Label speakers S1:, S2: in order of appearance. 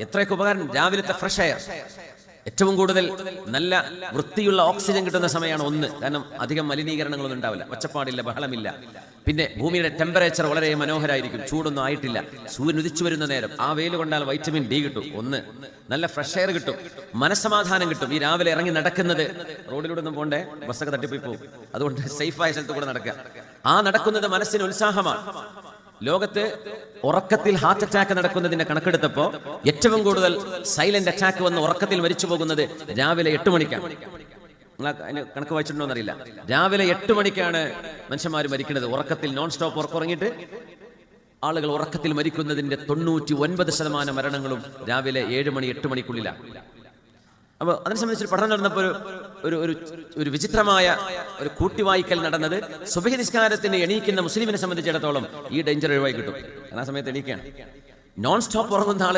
S1: എത്രയൊക്കെ ഉപകാരം. രാവിലത്തെ ഫ്രഷ് എയർ, ഏറ്റവും കൂടുതൽ നല്ല വൃത്തിയുള്ള ഓക്സിജൻ കിട്ടുന്ന സമയമാണ് ഒന്ന്. കാരണം അധികം മലിനീകരണങ്ങളൊന്നും ഉണ്ടാവില്ല, ഒച്ചപ്പാടില്ല, ബഹളമില്ല. പിന്നെ ഭൂമിയുടെ ടെമ്പറേച്ചർ വളരെ മനോഹരമായിരിക്കും, ചൂടൊന്നും ആയിട്ടില്ല. സൂര്യൻ ഉദിച്ചു വരുന്ന നേരം ആ വെയിൽ കൊണ്ടാൽ വൈറ്റമിൻ ഡി കിട്ടും, ഒന്ന് നല്ല ഫ്രഷ് എയർ കിട്ടും, മനസ്സമാധാനം കിട്ടും. ഈ രാവിലെ ഇറങ്ങി നടക്കുന്നത്, റോഡിലൂടെ ഒന്നും പോണ്ടേ, ബസ്സൊക്കെ തട്ടിപ്പോയി പോകും. അതുകൊണ്ട് സേഫായ സ്ഥലത്ത് കൂടെ നടക്കുക. ആ നടക്കുന്നത് മനസ്സിന് ഉത്സാഹമാണ്. ലോകത്ത് ഉറക്കത്തിൽ ഹാർട്ട് അറ്റാക്ക് നടക്കുന്നതിന്റെ കണക്കെടുത്തപ്പോൾ ഏറ്റവും കൂടുതൽ സൈലന്റ് അറ്റാക്ക് വന്ന് ഉറക്കത്തിൽ മരിച്ചു പോകുന്നത് രാവിലെ 8 മണിക്കാണ്. നിങ്ങൾ അതിന് കണക്ക് വായിച്ചിട്ടുണ്ടോ എന്നറിയില്ല. രാവിലെ 8 മണിക്കാണ് മനുഷ്യന്മാർ മരിക്കുന്നത്. ഉറക്കത്തിൽ നോൺ സ്റ്റോപ്പ് ഉറങ്ങിയിട്ട് ആളുകൾ ഉറക്കത്തിൽ മരിക്കുന്നതിന്റെ 99% മരണങ്ങളും രാവിലെ 7 മണി 8 മണിക്കുള്ളിലാണ്. അപ്പോൾ അതിനെ സംബന്ധിച്ച് പഠനം നടന്നപ്പോൾ ഒരു വിചിത്രമായ ഒരു കൂട്ടിവായിക്കൽ നടന്നത്, സുബഹി നിസ്കാരത്തിന് എണീക്കുന്ന മുസ്ലിമിനെ സംബന്ധിച്ചിടത്തോളം ഈ ഡേഞ്ചർ ഒഴിവായി കിട്ടും. ആ സമയത്ത് എണീക്കുകയാണ്. നോൺ സ്റ്റോപ്പ് ഉറങ്ങുന്ന ആളുകൾ